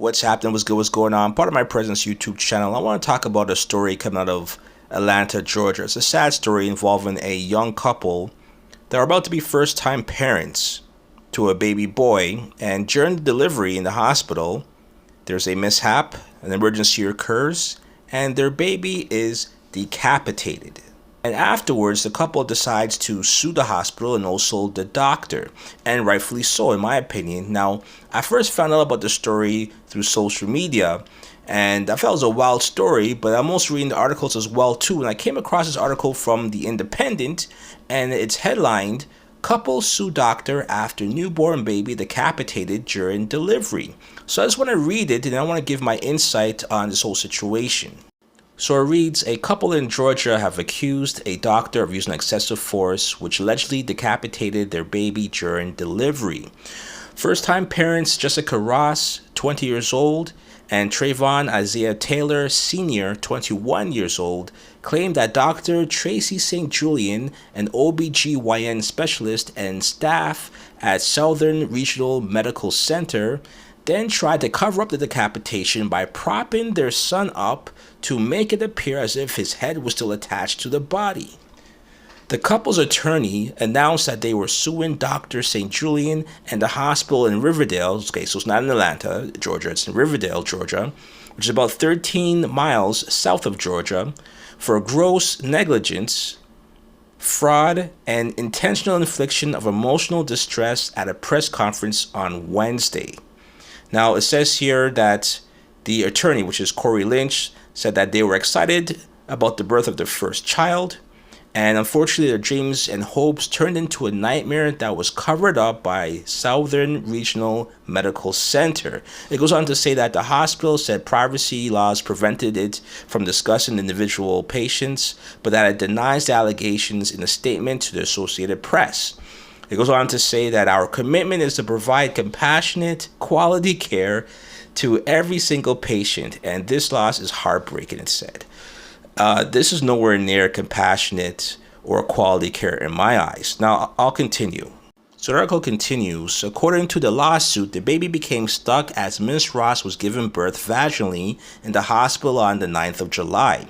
What's happening? What's good? What's going on? Part of my presence YouTube channel. I want to talk about a story coming out of Atlanta, Georgia. It's a sad story involving a young couple that are about to be first-time parents to a baby boy. And during the delivery in the hospital, there's a mishap, an emergency occurs, and their baby is decapitated. And afterwards, the couple decides to sue the hospital and also the doctor, and rightfully so, in my opinion. Now, I first found out about the story through social media, and I felt it was a wild story, but I'm also reading the articles as well, too. And I came across this article from The Independent, and it's headlined, "Couple Sue Doctor After Newborn Baby Decapitated During Delivery." So I just want to read it, and I want to give my insight on this whole situation. So it reads, a couple in Georgia have accused a doctor of using excessive force, which allegedly decapitated their baby during delivery. First-time parents Jessica Ross, 20 years old, and Treveon Isaiah Taylor, Sr., 21 years old, claimed that Dr. Tracey St. Julian, an OBGYN specialist and staff at Southern Regional Medical Center, then tried to cover up the decapitation by propping their son up to make it appear as if his head was still attached to the body. The couple's attorney announced that they were suing Dr. St. Julian and the hospital in Riverdale. Okay, so it's not in Atlanta, Georgia, it's in Riverdale, Georgia, which is about 13 miles south of Georgia, for gross negligence, fraud, and intentional infliction of emotional distress at a press conference on Wednesday. Now, it says here that the attorney, which is Cory Lynch, said that they were excited about the birth of their first child, and unfortunately their dreams and hopes turned into a nightmare that was covered up by Southern Regional Medical Center. It goes on to say that the hospital said privacy laws prevented it from discussing individual patients, but that it denies the allegations in a statement to the Associated Press. It goes on to say that our commitment is to provide compassionate, quality care to every single patient, and this loss is heartbreaking, it said. This is nowhere near compassionate or quality care in my eyes. Now, I'll continue. So the article continues, according to the lawsuit, the baby became stuck as Ms. Ross was giving birth vaginally in the hospital on the 9th of July.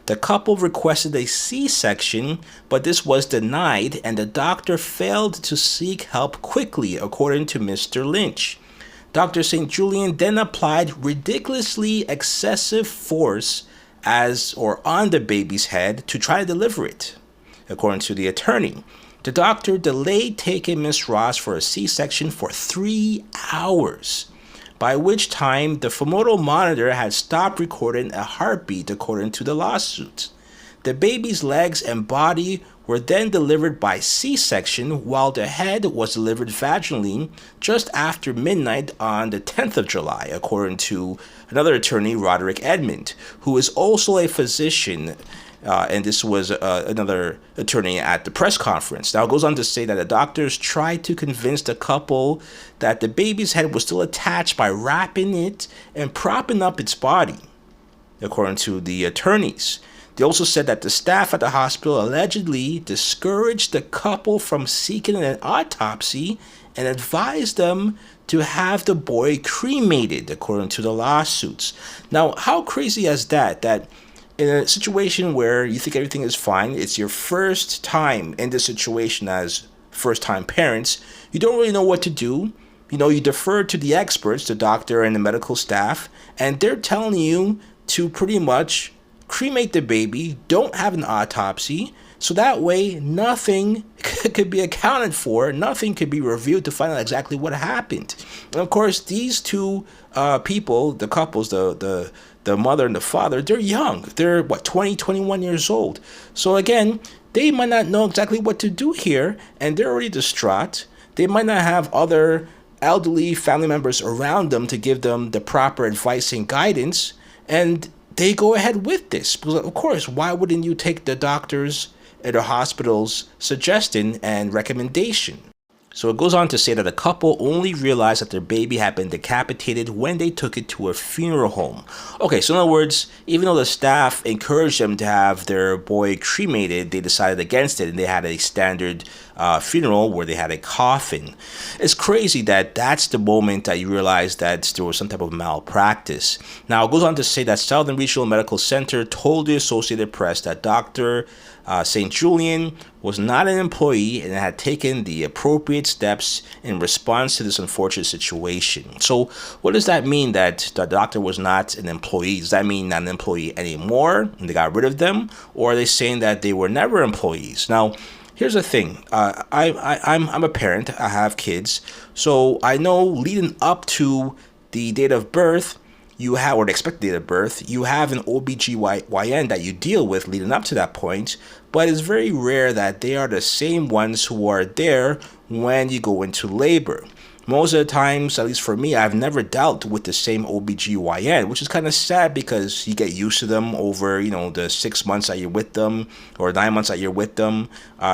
The couple requested a C-section, but this was denied, and the doctor failed to seek help quickly, according to Mr. Lynch. Dr. St. Julian then applied ridiculously excessive force on the baby's head to try to deliver it, according to the attorney. The doctor delayed taking Ms. Ross for a C-section for 3 hours, by which time the femoral monitor had stopped recording a heartbeat, according to the lawsuit. The baby's legs and body were then delivered by C-section, while the head was delivered vaginally just after midnight on the 10th of July, according to another attorney, Roderick Edmond, who is also a physician, and this was another attorney at the press conference. Now, it goes on to say that the doctors tried to convince the couple that the baby's head was still attached by wrapping it and propping up its body, according to the attorneys. They also said that the staff at the hospital allegedly discouraged the couple from seeking an autopsy and advised them to have the boy cremated, according to the lawsuits. Now, how crazy is that? That in a situation where you think everything is fine, it's your first time in this situation as first-time parents, you don't really know what to do. You know, you defer to the experts, the doctor and the medical staff, and they're telling you to pretty much cremate the baby, don't have an autopsy, so that way nothing could be accounted for, nothing could be reviewed to find out exactly what happened. And of course, these two people, the couples, the mother and the father, they're young. They're, 20, 21 years old. So again, they might not know exactly what to do here, and they're already distraught. They might not have other elderly family members around them to give them the proper advice and guidance, and they go ahead with this. Because of course, why wouldn't you take the doctor's and the hospital's suggestion and recommendation? So it goes on to say that the couple only realized that their baby had been decapitated when they took it to a funeral home. Okay, so in other words, even though the staff encouraged them to have their boy cremated, they decided against it, and they had a standard funeral where they had a coffin. It's crazy that that's the moment that you realize that there was some type of malpractice. Now, it goes on to say that Southern Regional Medical Center told the Associated Press that Dr. St. Julian was not an employee and had taken the appropriate steps in response to this unfortunate situation. So what does that mean, that the doctor was not an employee? Does that mean not an employee anymore and they got rid of them? Or are they saying that they were never employees? Now, here's the thing. I'm a parent. I have kids. So I know leading up to the date of birth, you have, or the expected date of birth, you have an OBGYN that you deal with leading up to that point, but it's very rare that they are the same ones who are there when you go into labor. Most of the times, at least for me, I've never dealt with the same OBGYN, which is kind of sad because you get used to them over, the 6 months that you're with them or 9 months that you're with them.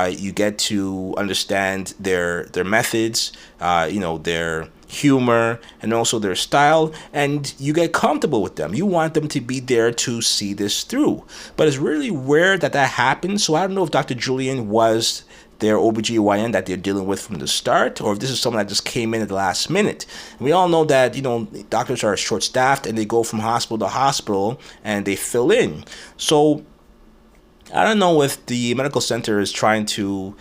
You get to understand their methods, their humor, and also their style, and you get comfortable with them. You want them to be there to see this through. But it's really rare that happens. So I don't know if Dr. Julian was their OBGYN that they're dealing with from the start, or if this is someone that just came in at the last minute. And we all know that, doctors are short-staffed and they go from hospital to hospital and they fill in. So I don't know if the medical center is trying to,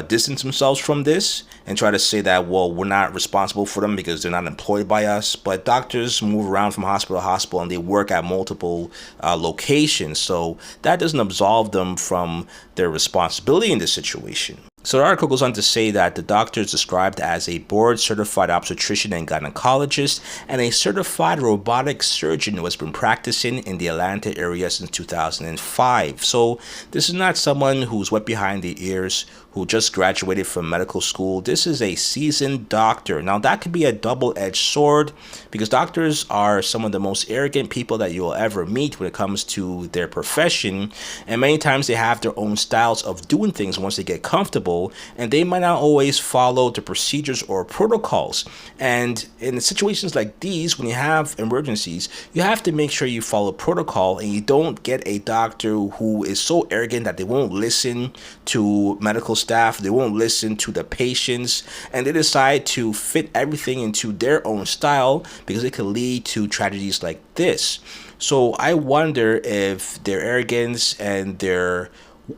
distance themselves from this and try to say that, well, we're not responsible for them because they're not employed by us. But doctors move around from hospital to hospital and they work at multiple locations. So that doesn't absolve them from their responsibility in this situation. So the article goes on to say that the doctor is described as a board-certified obstetrician and gynecologist and a certified robotic surgeon who has been practicing in the Atlanta area since 2005. So this is not someone who's wet behind the ears, who just graduated from medical school. This is a seasoned doctor. Now, that could be a double-edged sword because doctors are some of the most arrogant people that you will ever meet when it comes to their profession. And many times they have their own styles of doing things once they get comfortable, and they might not always follow the procedures or protocols. And in situations like these, when you have emergencies, you have to make sure you follow protocol and you don't get a doctor who is so arrogant that they won't listen to medical staff, they won't listen to the patients, and they decide to fit everything into their own style because it could lead to tragedies like this. So I wonder if their arrogance and their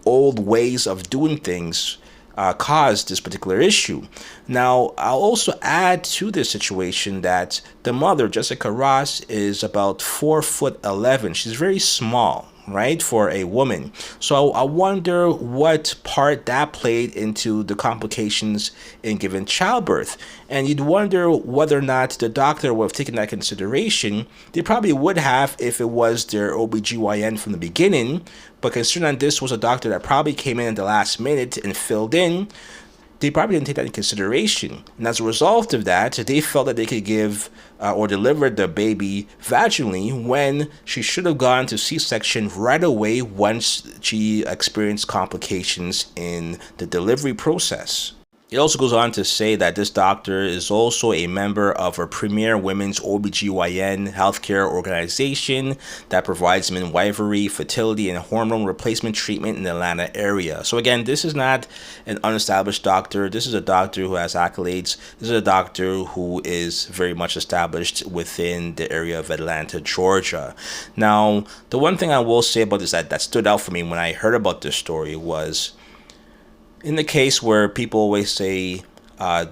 old ways of doing things caused this particular issue. Now, I'll also add to this situation that the mother, Jessica Ross, is about 4'11". She's very small, right, for a woman. So I wonder what part that played into the complications in given childbirth. And you'd wonder whether or not the doctor would have taken that consideration. They probably would have if it was their OBGYN from the beginning. But considering this was a doctor that probably came in at the last minute and filled in, they probably didn't take that into consideration. And as a result of that, they felt that they could give or deliver the baby vaginally when she should have gone to C-section right away once she experienced complications in the delivery process. It also goes on to say that this doctor is also a member of a premier women's OBGYN healthcare organization that provides midwifery, fertility, and hormone replacement treatment in the Atlanta area. So again, this is not an unestablished doctor. This is a doctor who has accolades. This is a doctor who is very much established within the area of Atlanta, Georgia. Now, the one thing I will say about this that stood out for me when I heard about this story was, in the case where people always say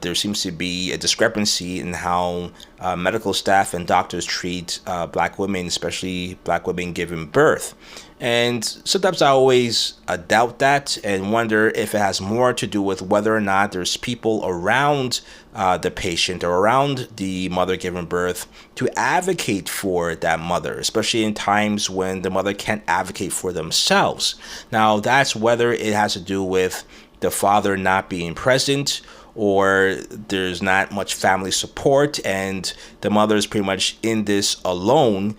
there seems to be a discrepancy in how medical staff and doctors treat black women, especially black women giving birth. And sometimes I always doubt that and wonder if it has more to do with whether or not there's people around the patient or around the mother giving birth to advocate for that mother, especially in times when the mother can't advocate for themselves. Now, that's whether it has to do with the father not being present, or there's not much family support, and the mother is pretty much in this alone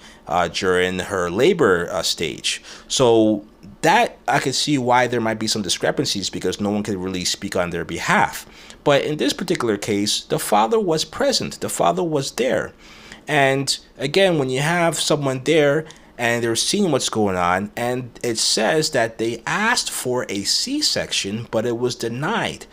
during her labor stage. So that I could see why there might be some discrepancies, because no one could really speak on their behalf. But in this particular case, the father was present. The father was there. And again, when you have someone there and they're seeing what's going on, and it says that they asked for a C-section, but it was denied,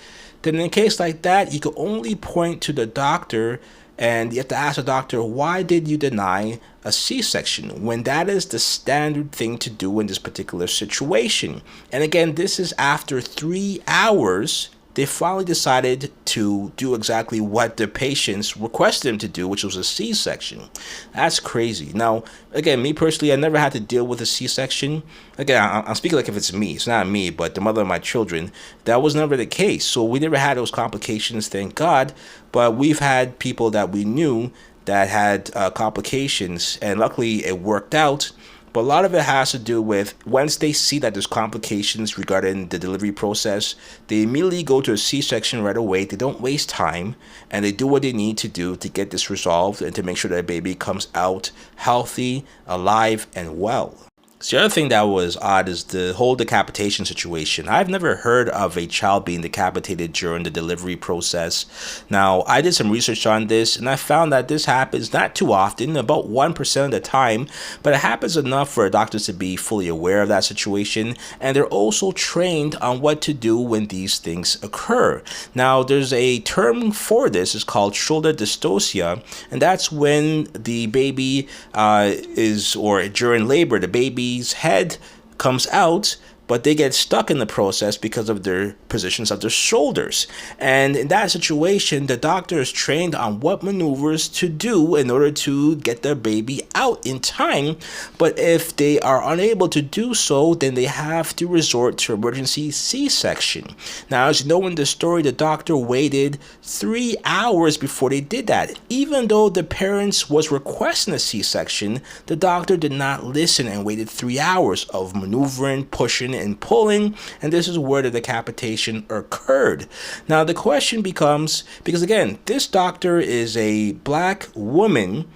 then in a case like that, you can only point to the doctor, and you have to ask the doctor, why did you deny a C-section, when that is the standard thing to do in this particular situation? And again, this is after 3 hours. They finally decided to do exactly what the patients requested them to do, which was a C-section. That's crazy. Now, again, me personally, I never had to deal with a C-section. Again, I'm speaking like if it's me. It's not me, but the mother of my children. That was never the case. So we never had those complications, thank God. But we've had people that we knew that had complications, and luckily it worked out. But a lot of it has to do with, once they see that there's complications regarding the delivery process, they immediately go to a C-section right away. They don't waste time, and they do what they need to do to get this resolved and to make sure that a baby comes out healthy, alive, and well. So the other thing that was odd is the whole decapitation situation. I've never heard of a child being decapitated during the delivery process. Now, I did some research on this, and I found that this happens not too often, about 1% of the time, but it happens enough for doctors to be fully aware of that situation, and they're also trained on what to do when these things occur. Now, there's a term for this. It's called shoulder dystocia, and that's when the baby or during labor, the baby's head comes out, but they get stuck in the process because of their positions of their shoulders. And in that situation, the doctor is trained on what maneuvers to do in order to get their baby out in time. But if they are unable to do so, then they have to resort to emergency C-section. Now, as you know in the story, the doctor waited 3 hours before they did that. Even though the parents was requesting a C-section, the doctor did not listen and waited 3 hours of maneuvering, pushing, and pulling, and this is where the decapitation occurred. Now the question becomes, because again, this doctor is a black woman,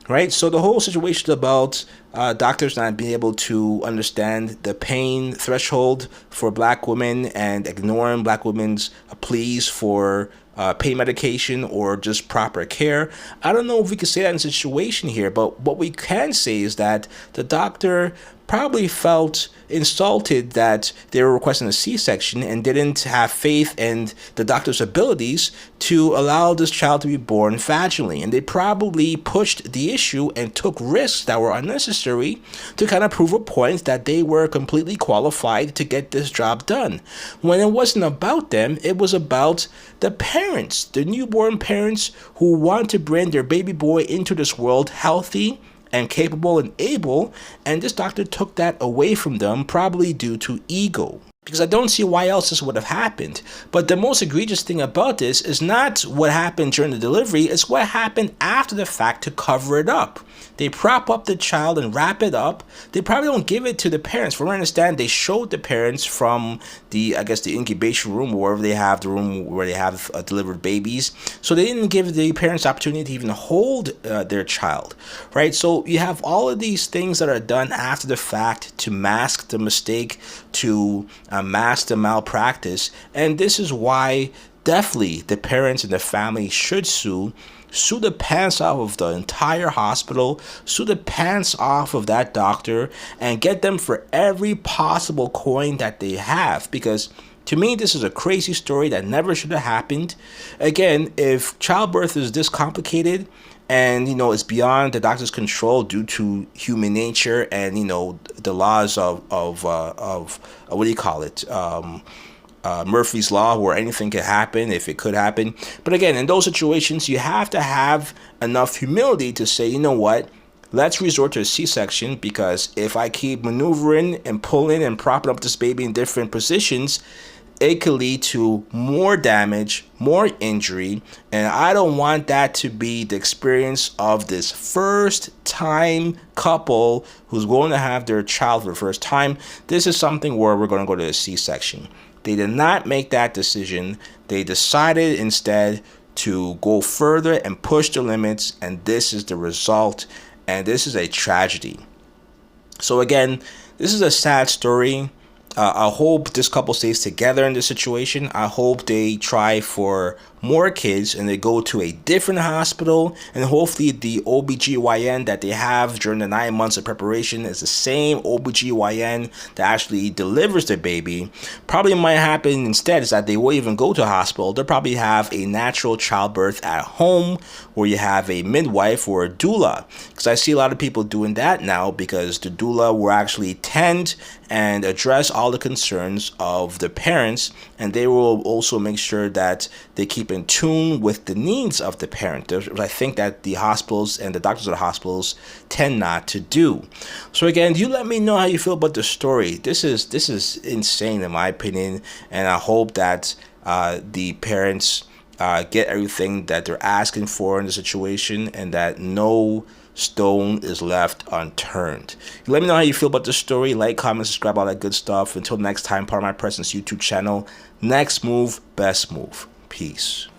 right? So the whole situation about doctors not being able to understand the pain threshold for black women and ignoring black women's pleas for pain medication or just proper care. I don't know if we can say that in a situation here, but what we can say is that the doctor probably felt insulted that they were requesting a C-section and didn't have faith in the doctor's abilities to allow this child to be born vaginally. And they probably pushed the issue and took risks that were unnecessary to kind of prove a point that they were completely qualified to get this job done. When it wasn't about them, it was about the parents, the newborn parents who want to bring their baby boy into this world healthy and capable and able, and this doctor took that away from them, probably due to ego. Because I don't see why else this would have happened. But the most egregious thing about this is not what happened during the delivery, it's what happened after the fact to cover it up. They prop up the child and wrap it up. They probably don't give it to the parents. From what I understand, they showed the parents from the incubation room, or wherever they have the room where they have delivered babies. So they didn't give the parents the opportunity to even hold their child, right? So you have all of these things that are done after the fact to mask the mistake, to mask the malpractice. And this is why definitely the parents and the family should sue the pants off of the entire hospital, sue the pants off of that doctor, and get them for every possible coin that they have. Because to me, this is a crazy story that never should have happened. Again, if childbirth is this complicated and, it's beyond the doctor's control due to human nature and, the laws of what do you call it? Murphy's Law, where anything can happen if it could happen. But again, in those situations, you have to have enough humility to say, you know what, let's resort to a C-section, because if I keep maneuvering and pulling and propping up this baby in different positions, it could lead to more damage, more injury, and I don't want that to be the experience of this first-time couple who's going to have their child for the first time. This is something where we're going to go to a C-section. They did not make that decision. They decided instead to go further and push the limits, and this is the result, and this is a tragedy. So again, this is a sad story. I hope this couple stays together in this situation. I hope they try for more kids and they go to a different hospital, and hopefully the OBGYN that they have during the 9 months of preparation is the same OBGYN that actually delivers the baby. Probably might happen instead is that they won't even go to a hospital. They'll probably have a natural childbirth at home where you have a midwife or a doula, because I see a lot of people doing that now, because the doula will actually tend and address all the concerns of the parents, and they will also make sure that they keep in tune with the needs of the parent. I think that the hospitals and the doctors of the hospitals tend not to do. So again, you let me know how you feel about the story. This is insane in my opinion, and I hope that the parents get everything that they're asking for in the situation, and that no stone is left unturned. Let me know how you feel about this story. Like, comment, subscribe, all that good stuff. Until next time, part of my presence YouTube channel. Next move, best move. Peace.